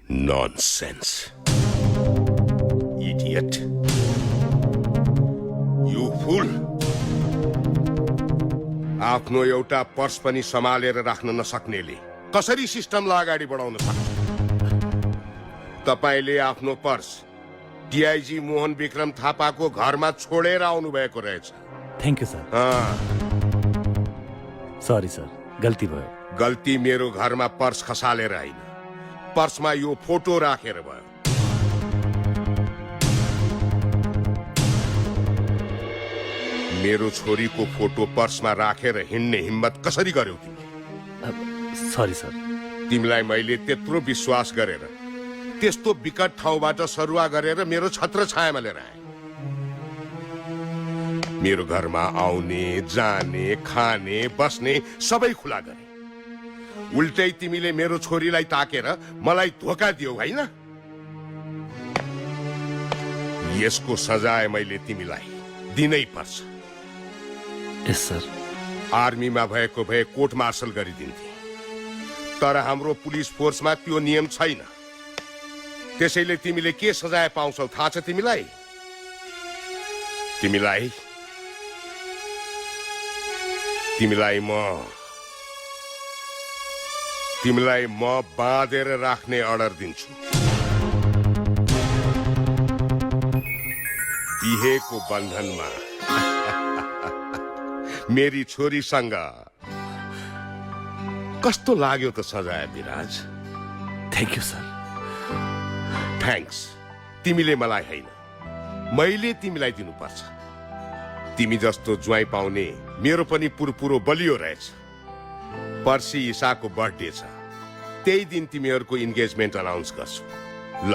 Nonsense. Idiot. You fool. आफ्नो एउटा purse पनि सम्हालेर राख्न नसक्नेले कसरी सिस्टमलाई अगाडि बढाउन सक्छ? तपाईले आफ्नो पर्स डीआईजी मोहन विक्रम थापाको घरमा छोडेर आउनु भएको रहेछ। Thank you sir. Sorry sir, गल्ती भयो। गल्ती मेरो घरमा पर्स खसालेर होइन, पर्समा यो फोटो राखेर भयो। मेरो छोरीको फोटो पर्समा राखेर हिँड्ने हिम्मत कसरी गर्यौ तिमी? Sorry sir. तिमीलाई मैले त्यत्रो विश्वास गरेर त्यस्तो विकट ठाउँबाट सरुवा गरेर मेरो छत्र छायामा लिएर आए। मेरो घरमा आउने जाने खाने बस्ने सबै खुला गरे। उल्टै तिमीले मेरो छोरीलाई ताकेर मलाई धोका दियौ हैन? यसको सजाय मैले तिमीलाई दिनै पर्छ। यस सर। आर्मीमा भएको भए कोर्ट मार्शल गरिदिन्थे, तर हाम्रो पुलिस फोर्समा त्यो नियम छैन। त्यसैले तिमीले के सजाय पाउँछौ थाहा छ तिमीलाई? तिमीलाई म बाँधेर राख्ने अर्डर दिन्छु। बिहेको बन्धनमा मेरी छोरीसँग। कस्तो लाग्यो त सजाय Viraj? Thank you sir. Thanks तिमीले मलाई हैन, मैले तिमीलाई दिनुपर्छ। तिमी जस्तो ज्वाइँ पाउने मेरो पनि पुरपुरो बलियो रहेछ। पर्सि ईसाको बर्थडे छ, त्यही दिन तिमीहरूको इन्गेजमेन्ट अनाउन्स गर्छु। ल